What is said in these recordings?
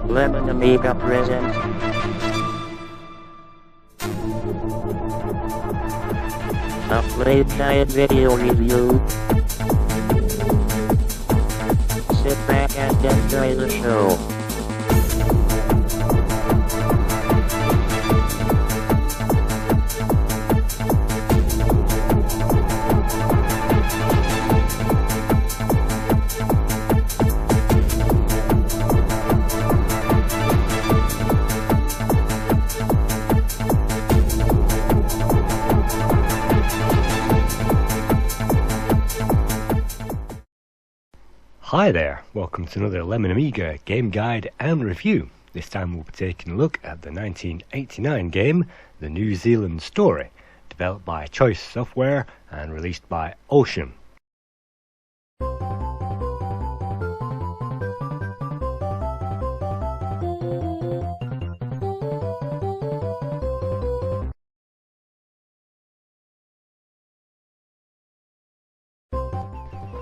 Lemon Amiga presents a Playguide video review. Sit back and enjoy the show. Hi there, welcome to another Lemon Amiga game guide and review. This time we'll be taking a look at the 1989 game, The New Zealand Story, developed by Choice Software and released by Ocean.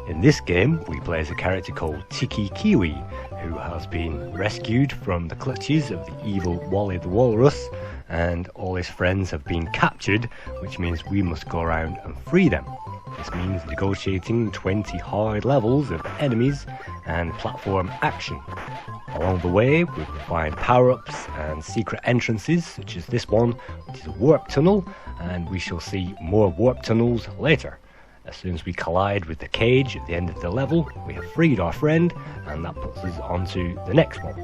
In this game, we play as a character called Tiki Kiwi, who has been rescued from the clutches of the evil Wally the Walrus, and all his friends have been captured, which means we must go around and free them. This means negotiating 20 hard levels of enemies and platform action. Along the way, we will find power-ups and secret entrances, such as this one, which is a warp tunnel, and we shall see more warp tunnels later. As soon as we collide with the cage at the end of the level, we have freed our friend, and that puts us onto the next one.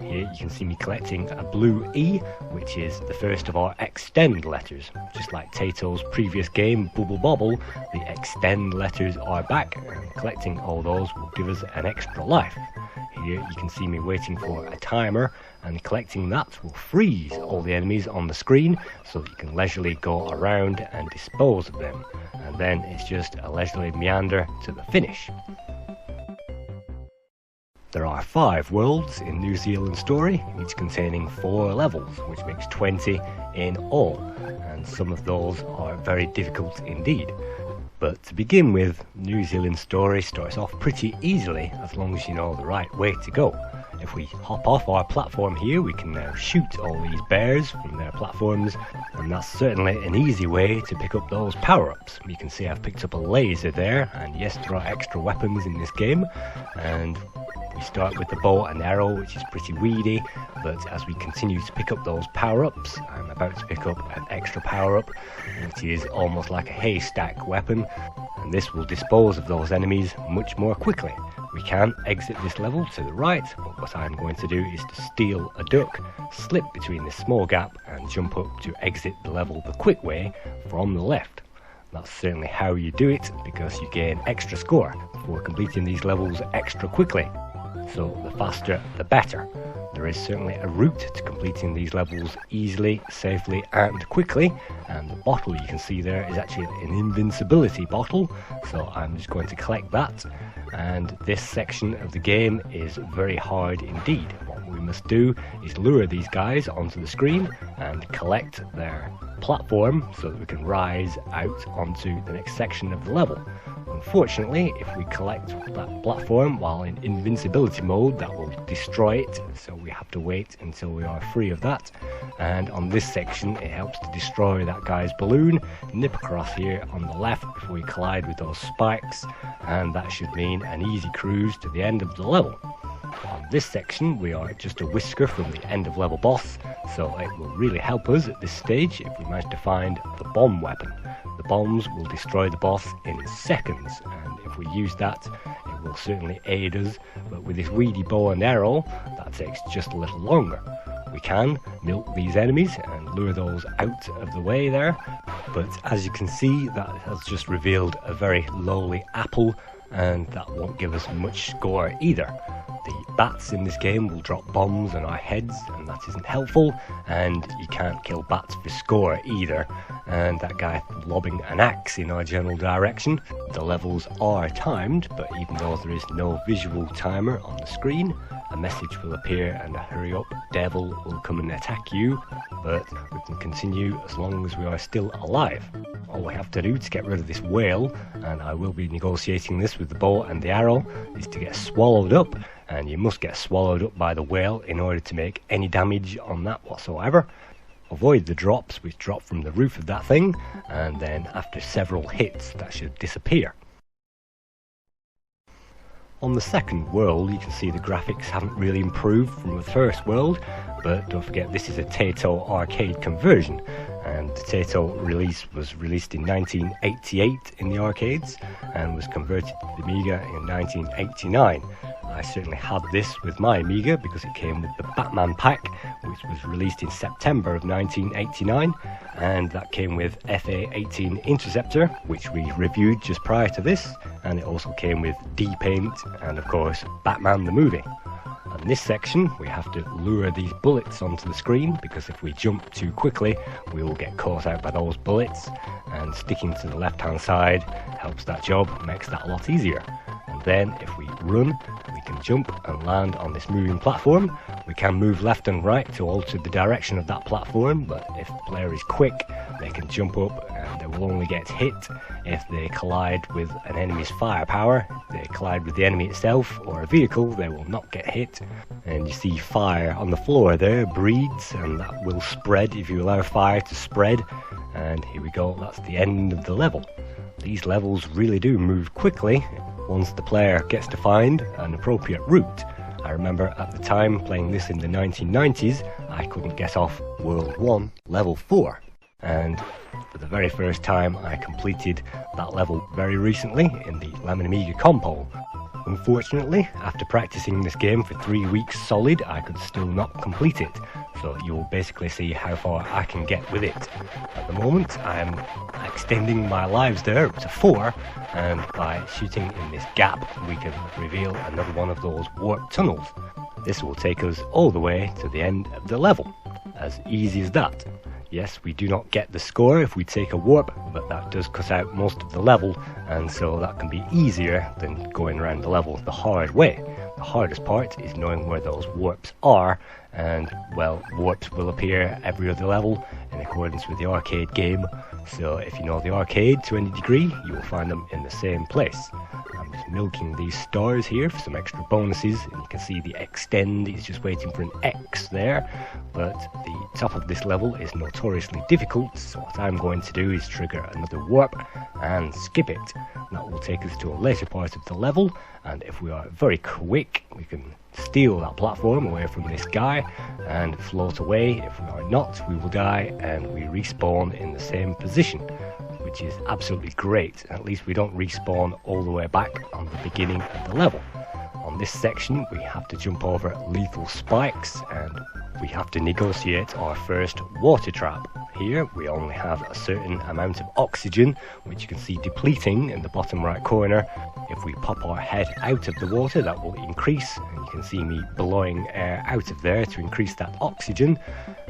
Here you can see me collecting a blue E, which is the first of our extend letters. Just like Tato's previous game, Bubble Bobble, the extend letters are back, and collecting all those will give us an extra life. Here you can see me waiting for a timer, and collecting that will freeze all the enemies on the screen so that you can leisurely go around and dispose of them. And then it's just a leisurely meander to the finish. There are 5 worlds in New Zealand Story, each containing 4 levels, which makes 20 in all, and some of those are very difficult indeed. But to begin with, New Zealand Story starts off pretty easily as long as you know the right way to go. If we hop off our platform here, we can now shoot all these bears from their platforms, and that's certainly an easy way to pick up those power-ups. You can see I've picked up a laser there, and yes, there are extra weapons in this game, and we start with the bow and arrow, which is pretty weedy, but as we continue to pick up those power-ups, I'm about to pick up an extra power-up, which is almost like a haystack weapon, and this will dispose of those enemies much more quickly. We can exit this level to the right, but what I'm going to do is to steal a duck, slip between this small gap, and jump up to exit the level the quick way from the left. That's certainly how you do it, because you gain extra score for completing these levels extra quickly. So the faster the better. There is certainly a route to completing these levels easily, safely and quickly, and the bottle you can see there is actually an invincibility bottle, so I'm just going to collect that. And this section of the game is very hard indeed. What we must do is lure these guys onto the screen and collect their platform so that we can rise out onto the next section of the level. Unfortunately, if we collect that platform while in invincibility mode, that will destroy it, so we have to wait until we are free of that. And on this section, it helps to destroy that guy's balloon, nip across here on the left before we collide with those spikes, and that should mean an easy cruise to the end of the level. On this section, we are just a whisker from the end of level boss, so it will really help us at this stage if we manage to find the bomb weapon. The bombs will destroy the boss in seconds, and if we use that, it will certainly aid us, but with this weedy bow and arrow, that takes just a little longer. We can milk these enemies and lure those out of the way there, but as you can see, that has just revealed a very lowly apple, and that won't give us much score either. The bats in this game will drop bombs on our heads, and that isn't helpful, and you can't kill bats for score either, and that guy lobbing an axe in our general direction. The levels are timed, but even though there is no visual timer on the screen, a message will appear and a hurry up devil will come and attack you, but we can continue as long as we are still alive. all we have to do to get rid of this whale, and I will be negotiating this with the bow and the arrow, is to get swallowed up, and you must get swallowed up by the whale in order to make any damage on that whatsoever. Avoid the drops which drop from the roof of that thing, and then after several hits that should disappear. On the second world, you can see the graphics haven't really improved from the first world, but don't forget this is a Taito arcade conversion, and the Taito release was released in 1988 in the arcades and was converted to the Amiga in 1989. I certainly had this with my Amiga because it came with the Batman pack, which was released in September of 1989, and that came with FA-18 Interceptor, which we reviewed just prior to this, and it also came with D-Paint and of course Batman the movie. In this section we have to lure these bullets onto the screen, because if we jump too quickly we will get caught out by those bullets, and sticking to the left hand side helps that job, makes that a lot easier. And then if we run, we can jump and land on this moving platform. We can move left and right to alter the direction of that platform, but if the player is quick they can jump up and they will only get hit if they collide with an enemy's firepower. If they collide with the enemy itself or a vehicle, they will not get hit. And you see fire on the floor there breeds, and that will spread if you allow fire to spread. And here we go, that's the end of the level. These levels really do move quickly once the player gets to find an appropriate route. I remember at the time playing this in the 1990s, I couldn't get off World 1, Level 4. And for the very first time I completed that level very recently in the Amiga compo. Unfortunately, after practicing this game for 3 weeks solid, I could still not complete it, so you'll basically see how far I can get with it. At the moment I am extending my lives there up to 4, and by shooting in this gap we can reveal another one of those warp tunnels. This will take us all the way to the end of the level. As easy as that. Yes, we do not get the score if we take a warp, but that does cut out most of the level, and so that can be easier than going around the level the hard way. The hardest part is knowing where those warps are, and well, warps will appear every other level in accordance with the arcade game, so if you know the arcade to any degree, you will find them in the same place. I'm just milking these stars here for some extra bonuses, and you can see the extend is just waiting for an X there, but the top of this level is notoriously difficult, so what I'm going to do is trigger another warp and skip it. That will take us to a later part of the level, and if we are very quick we can steal that platform away from this guy and float away. If we are not, we will die and we respawn in the same position, which is absolutely great. At least we don't respawn all the way back on the beginning of the level. On this section we have to jump over lethal spikes, and we have to negotiate our first water trap. Here we only have a certain amount of oxygen, which you can see depleting in the bottom right corner. If we pop our head out of the water, that will increase, and you can see me blowing air out of there to increase that oxygen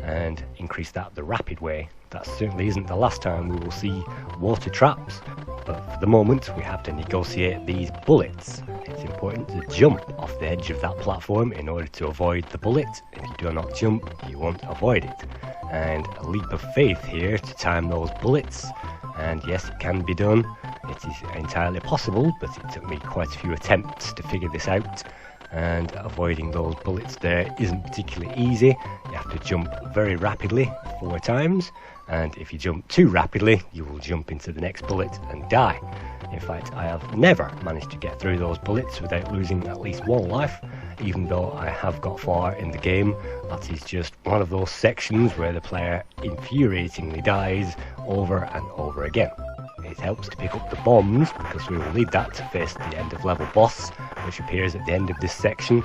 and increase that the rapid way. That certainly isn't the last time we will see water traps, but for the moment we have to negotiate these bullets. It's important to jump off the edge of that platform in order to avoid the bullet. If you do not jump, you won't avoid it. And a leap of faith here to time those bullets, and yes, it can be done. It is entirely possible, but it took me quite a few attempts to figure this out, and avoiding those bullets there isn't particularly easy. You have to jump very rapidly 4 times, and if you jump too rapidly you will jump into the next bullet and die. In fact, I have never managed to get through those bullets without losing at least 1 life, even though I have got far in the game. That is just one of those sections where the player infuriatingly dies over and over again. It helps to pick up the bombs, because we will need that to face the end of level boss, which appears at the end of this section,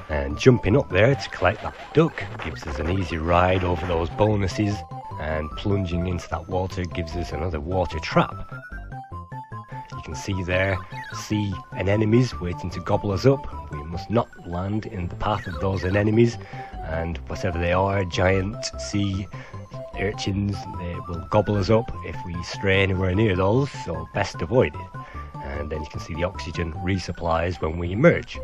and jumping up there to collect that duck gives us an easy ride over those bonuses, and plunging into that water gives us another water trap. You can see there sea anemones waiting to gobble us up. We must not land in the path of those anemones, and whatever they are, giant sea urchins, they will gobble us up if we stray anywhere near those, so best avoid it. And then you can see the oxygen resupplies when we emerge.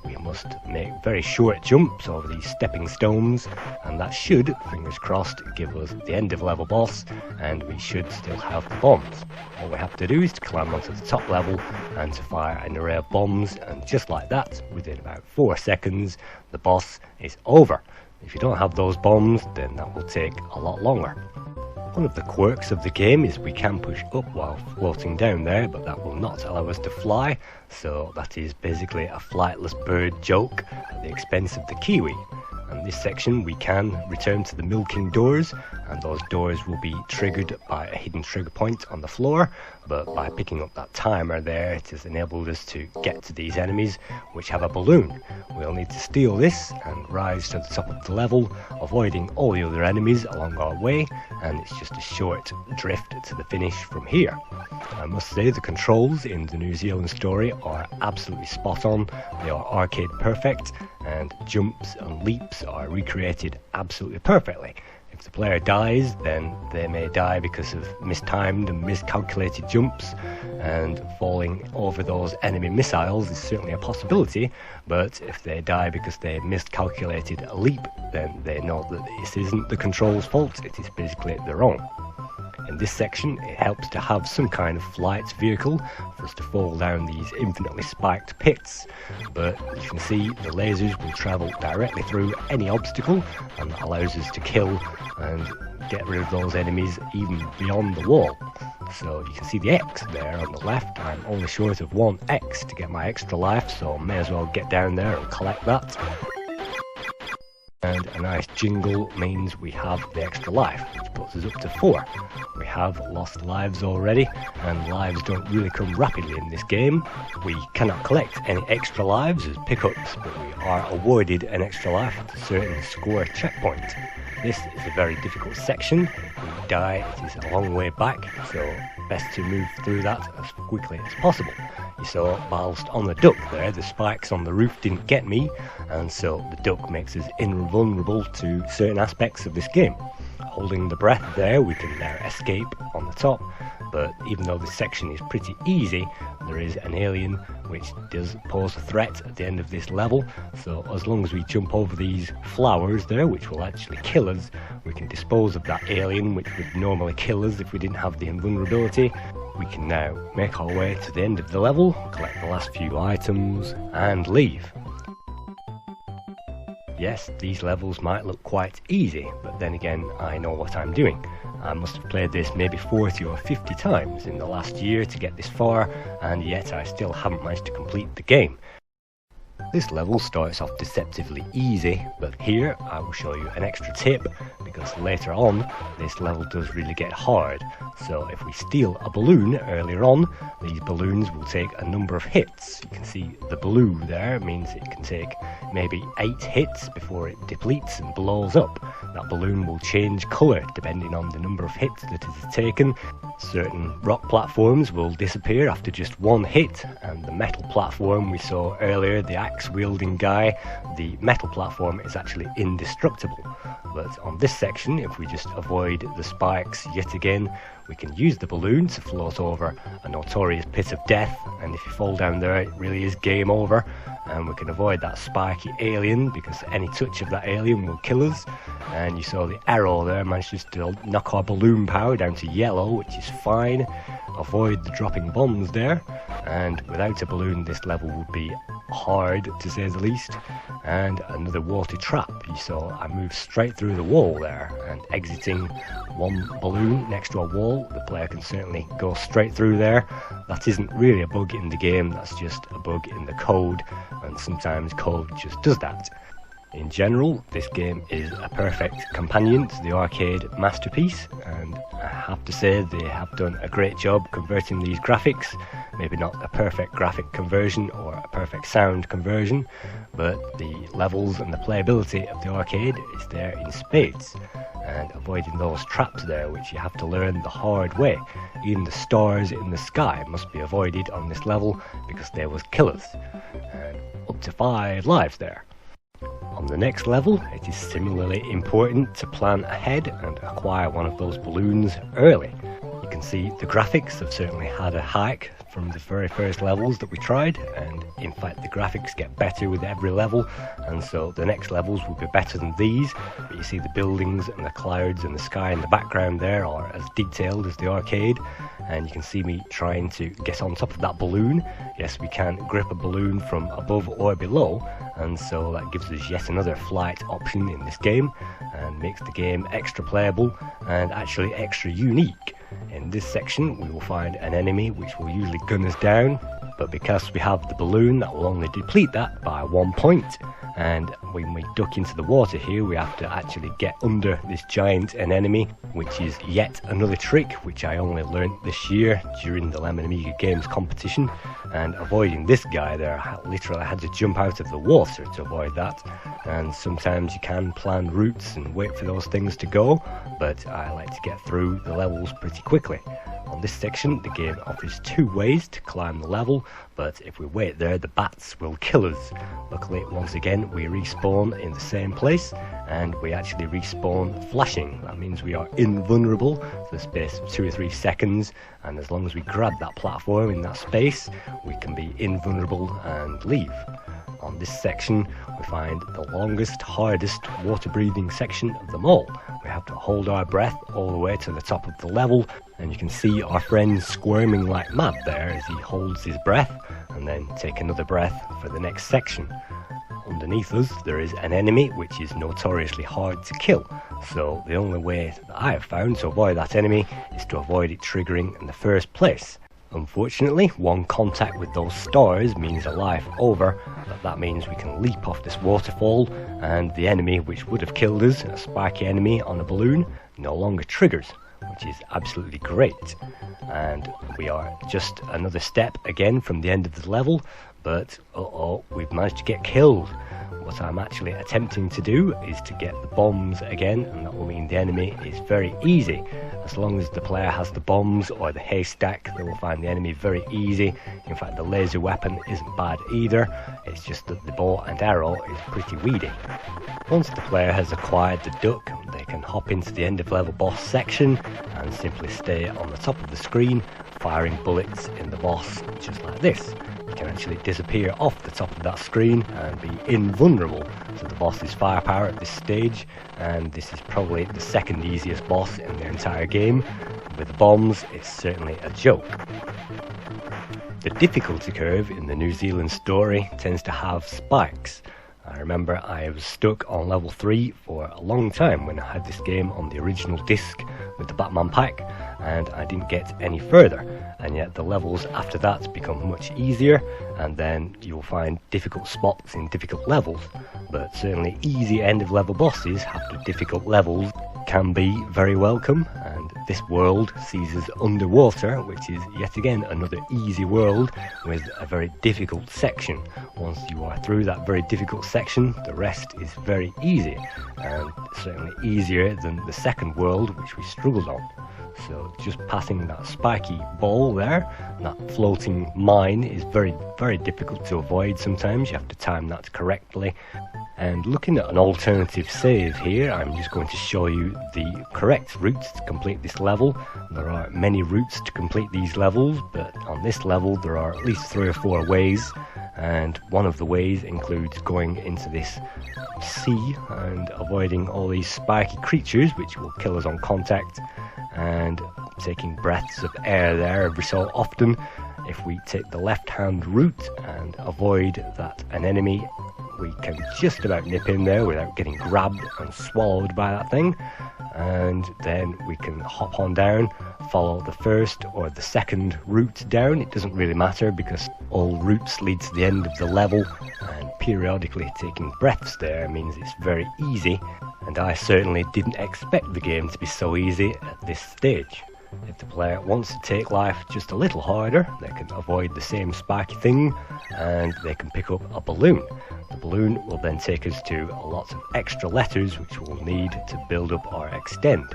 we must make very short jumps over these stepping stones, and that should, fingers crossed, give us the end of level boss, and we should still have the bombs. All we have to do is to climb onto the top level and to fire an array of bombs, and just like that, within about 4 seconds, the boss is over. If you don't have those bombs, then that will take a lot longer. One of the quirks of the game is we can push up while floating down there, but that will not allow us to fly, so that is basically a flightless bird joke at the expense of the kiwi. And this section we can return to the milking doors, and those doors will be triggered by a hidden trigger point on the floor, but by picking up that timer there, it has enabled us to get to these enemies which have a balloon. We'll need to steal this and rise to the top of the level, avoiding all the other enemies along our way, and it's just a short drift to the finish from here. I must say the controls in the New Zealand story are absolutely spot on. They are arcade perfect, and jumps and leaps are recreated absolutely perfectly. If the player dies, then they may die because of mistimed and miscalculated jumps, and falling over those enemy missiles is certainly a possibility, but if they die because they miscalculated a leap, then they know that this isn't the control's fault, it is basically their own. In this section, it helps to have some kind of flight vehicle for us to fall down these infinitely spiked pits, but you can see the lasers will travel directly through any obstacle, and that allows us to kill and get rid of those enemies even beyond the wall. So you can see the X there on the left. I'm only short of 1 X to get my extra life, so I may as well get down there and collect that. And a nice jingle means we have the extra life, which puts us up to 4. We have lost lives already, and lives don't really come rapidly in this game. We cannot collect any extra lives as pickups, but we are awarded an extra life at a certain score checkpoint. This is a very difficult section. If we die, it is a long way back, so best to move through that as quickly as possible. You saw, whilst on the duck there, the spikes on the roof didn't get me, and so the duck makes us invulnerable to certain aspects of this game. Holding the breath there, we can now escape on the top, but even though this section is pretty easy, there is an alien which does pose a threat at the end of this level, so as long as we jump over these flowers there, which will actually kill us, we can dispose of that alien which would normally kill us if we didn't have the invulnerability. We can now make our way to the end of the level, collect the last few items, and leave. Yes, these levels might look quite easy, but then again, I know what I'm doing. I must have played this maybe 40 or 50 times in the last year to get this far, and yet I still haven't managed to complete the game. This level starts off deceptively easy, but here I will show you an extra tip, because later on this level does really get hard. So if we steal a balloon earlier on, these balloons will take a number of hits. You can see the blue there means it can take maybe 8 hits before it depletes and blows up. That balloon will change colour depending on the number of hits that it has taken. Certain rock platforms will disappear after just 1 hit, and the metal platform we saw earlier, the axe-wielding guy, the metal platform is actually indestructible. But on this section, if we just avoid the spikes yet again, we can use the balloon to float over a notorious pit of death, and if you fall down there it really is game over, and we can avoid that spiky alien because any touch of that alien will kill us. And you saw the arrow there manages to knock our balloon power down to yellow, which is fine. Avoid the dropping bombs there, and without a balloon this level would be hard to say the least. And another water trap. You saw I moved straight through the wall there, and exiting one balloon next to a wall, the player can certainly go straight through there. That isn't really a bug in the game, that's just a bug in the code, and sometimes code just does that. In general, this game is a perfect companion to the arcade masterpiece, and I have to say they have done a great job converting these graphics. Maybe not a perfect graphic conversion or a perfect sound conversion, but the levels and the playability of the arcade is there in spades, and avoiding those traps there which you have to learn the hard way. Even the stars in the sky must be avoided on this level because they was killers, and up to 5 lives there. On the next level, it is similarly important to plan ahead and acquire one of those balloons early. You can see the graphics have certainly had a hike from the very first levels that we tried, and in fact the graphics get better with every level, and so the next levels will be better than these. But you see the buildings and the clouds and the sky in the background there are as detailed as the arcade, and you can see me trying to get on top of that balloon. Yes, we can grip a balloon from above or below, and so that gives us yet another flight option in this game and makes the game extra playable and actually extra unique. In this section we will find an enemy which will usually gun us down, but because we have the balloon, that will only deplete that by 1 point, and when we duck into the water here we have to actually get under this giant enemy, which is yet another trick which I only learnt this year during the Lemon Amiga Games competition. And avoiding this guy there, I literally had to jump out of the water to avoid that. And sometimes you can plan routes and wait for those things to go, but I like to get through the levels pretty quickly. On this section the game offers 2 ways to climb the level, but if we wait there the bats will kill us. Luckily once again we respawn in the same place, and we actually respawn flashing. That means we are invulnerable for the space of 2 or 3 seconds, and as long as we grab that platform in that space we can be invulnerable and leave. On this section we find the longest, hardest water breathing section of them all. We have to hold our breath all the way to the top of the level, and you can see our friend squirming like mad there as he holds his breath and then take another breath for the next section. Underneath us there is an enemy which is notoriously hard to kill, so the only way that I have found to avoid that enemy is to avoid it triggering in the first place. Unfortunately, one contact with those stars means a life over, but that means we can leap off this waterfall, and the enemy which would have killed us, a spiky enemy on a balloon, no longer triggers, which is absolutely great. And we are just another step again from the end of the level, but we've managed to get killed. What I'm actually attempting to do is to get the bombs again, and that will mean the enemy is very easy. As long as the player has the bombs or the haystack, they will find the enemy very easy. In fact, the laser weapon isn't bad either, it's just that the bow and arrow is pretty weedy. Once the player has acquired the duck, they can hop into the end of level boss section and simply stay on the top of the screen firing bullets in the boss, just like this. You can actually disappear off the top of that screen and be invulnerable to the boss's firepower at this stage, and this is probably the second easiest boss in the entire game. With the bombs, it's certainly a joke. The difficulty curve in the New Zealand story tends to have spikes. I remember I was stuck on level 3 for a long time when I had this game on the original disc with the Batman pack, and I didn't get any further, and yet the levels after that become much easier, and then you'll find difficult spots in difficult levels, but certainly easy end of level bosses after difficult levels can be very welcome. And this world sees us underwater, which is yet again another easy world with a very difficult section. Once you are through that very difficult section, the rest is very easy, and certainly easier than the second world which we struggled on. So just passing that spiky ball there, that floating mine, is very, very difficult to avoid sometimes. You have to time that correctly. And looking at an alternative save here, I'm just going to show you the correct routes to complete this level. There are many routes to complete these levels, but on this level there are at least 3 or 4 ways, and one of the ways includes going into this sea and avoiding all these spiky creatures which will kill us on contact, and taking breaths of air there every so often. If we take the left hand route and avoid that an enemy, we can just about nip in there without getting grabbed and swallowed by that thing, and then we can hop on down, follow the first or the second route down. It doesn't really matter because all routes lead to the end of the level, and periodically taking breaths there means it's very easy, and I certainly didn't expect the game to be so easy at this stage. If the player wants to take life just a little harder, they can avoid the same spiky thing and they can pick up a balloon. The balloon will then take us to a lot of extra letters which we'll need to build up our extend.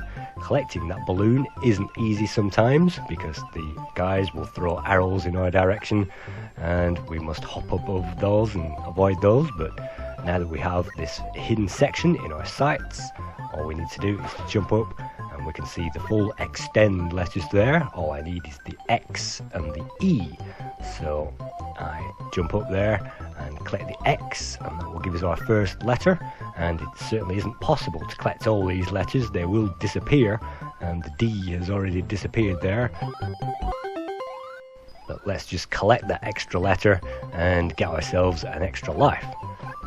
Collecting that balloon isn't easy sometimes because the guys will throw arrows in our direction and we must hop above those and avoid those, but now that we have this hidden section in our sights, all we need to do is to jump up and we can see the full extend letters there. All I need is the X and the E. So I jump up there and click the X, and that will give us our first letter, and it certainly isn't possible to collect all these letters. They will disappear, and the D has already disappeared there. But let's just collect that extra letter and get ourselves an extra life.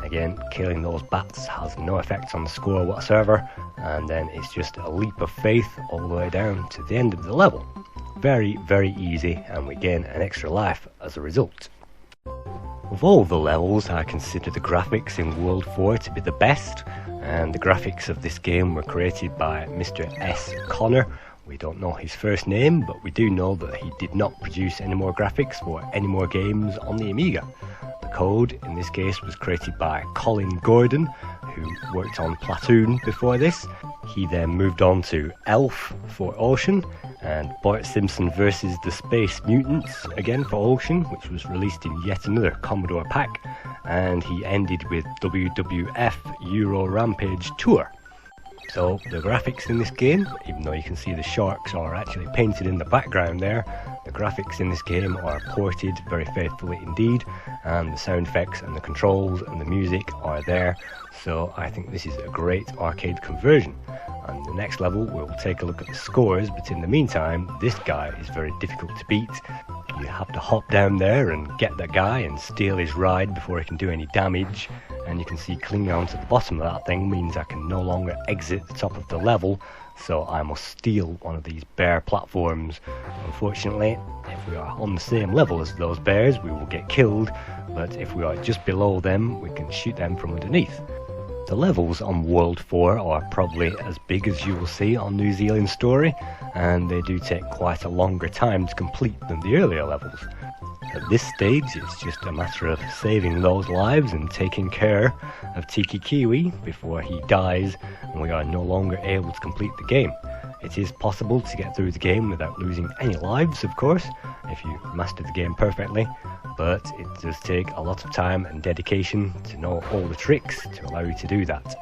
Again, killing those bats has no effect on the score whatsoever, and then it's just a leap of faith all the way down to the end of the level. Very, very easy, and we gain an extra life as a result. Of all the levels, I consider the graphics in World 4 to be the best, and the graphics of this game were created by Mr. S. Connor. We don't know his first name, but we do know that he did not produce any more graphics for any more games on the Amiga. The code in this case was created by Colin Gordon, who worked on Platoon before this. He then moved on to Elf for Ocean, and Bart Simpson vs. the Space Mutants again for Ocean, which was released in yet another Commodore pack, and he ended with WWF Euro Rampage Tour. So the graphics in this game, even though you can see the sharks are actually painted in the background there, the graphics in this game are ported very faithfully indeed, and the sound effects and the controls and the music are there. So I think this is a great arcade conversion. And the next level we'll take a look at the scores, but in the meantime this guy is very difficult to beat. You have to hop down there and get that guy and steal his ride before he can do any damage, and you can see clinging on to the bottom of that thing means I can no longer exit the top of the level, so I must steal one of these bear platforms. Unfortunately, if we are on the same level as those bears we will get killed, but if we are just below them we can shoot them from underneath. The levels on World 4 are probably as big as you will see on New Zealand Story, and they do take quite a longer time to complete than the earlier levels. At this stage it's just a matter of saving those lives and taking care of Tiki Kiwi before he dies and we are no longer able to complete the game. It is possible to get through the game without losing any lives, of course, if you master the game perfectly, but it does take a lot of time and dedication to know all the tricks to allow you to do that.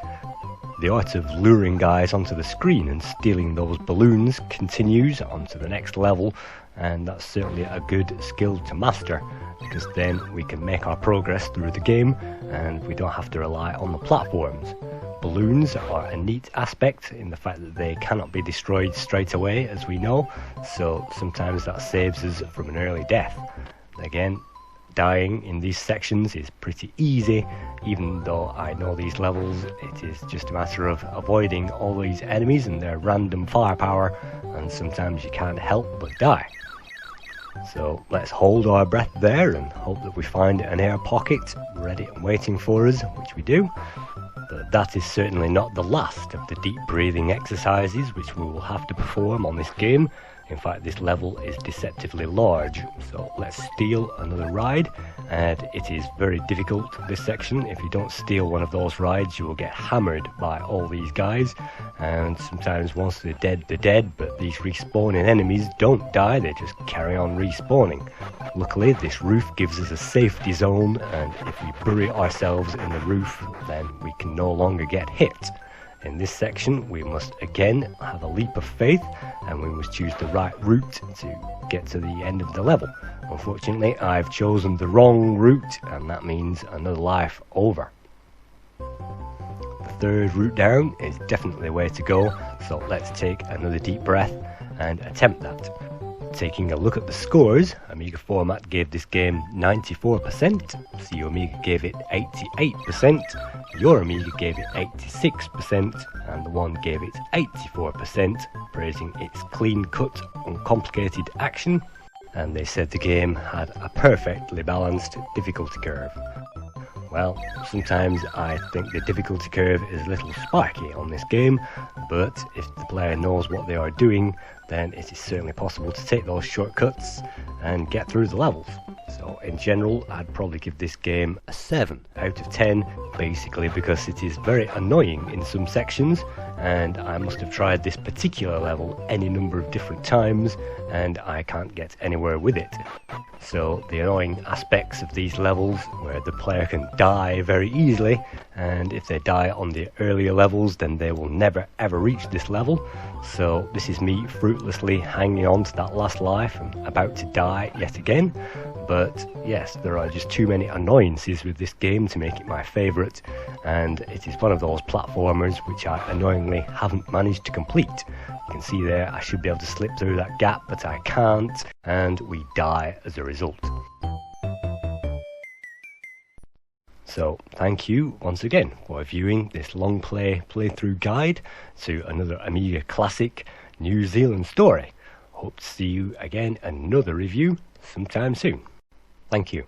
The art of luring guys onto the screen and stealing those balloons continues onto the next level, and that's certainly a good skill to master, because then we can make our progress through the game and we don't have to rely on the platforms. Balloons are a neat aspect in the fact that they cannot be destroyed straight away, as we know, so sometimes that saves us from an early death. Again, dying in these sections is pretty easy. Even though I know these levels, it is just a matter of avoiding all these enemies and their random firepower, and sometimes you can't help but die. So let's hold our breath there and hope that we find an air pocket ready and waiting for us, which we do. But that is certainly not the last of the deep breathing exercises which we will have to perform on this game. In fact, this level is deceptively large, so let's steal another ride, and it is very difficult, this section. If you don't steal one of those rides you will get hammered by all these guys, and sometimes once they're dead, but these respawning enemies don't die, they just carry on respawning. Luckily this roof gives us a safety zone, and if we bury ourselves in the roof then we can no longer get hit. In this section we must again have a leap of faith, and we must choose the right route to get to the end of the level. Unfortunately I've chosen the wrong route, and that means another life over. The third route down is definitely the way to go, so let's take another deep breath and attempt that. Taking a look at the scores, Amiga Format gave this game 94%, CO Amiga gave it 88%, Your Amiga gave it 86%, and the One gave it 84%, praising its clean-cut, uncomplicated action, and they said the game had a perfectly balanced difficulty curve. Well, sometimes I think the difficulty curve is a little spiky on this game, but if the player knows what they are doing, then it is certainly possible to take those shortcuts and get through the levels. So in general, I'd probably give this game a 7 out of 10, basically because it is very annoying in some sections, and I must have tried this particular level any number of different times, and I can't get anywhere with it. So the annoying aspects of these levels, where the player can die very easily, and if they die on the earlier levels, then they will never ever reach this level. So this is me fruitlessly hanging on to that last life and about to die yet again. But yes, there are just too many annoyances with this game to make it my favourite, and it is one of those platformers which I annoyingly haven't managed to complete. You can see there I should be able to slip through that gap, but I can't, and we die as a result. So thank you once again for viewing this long playthrough guide to another Amiga classic, New Zealand story. Hope to see you again in another review sometime soon. Thank you.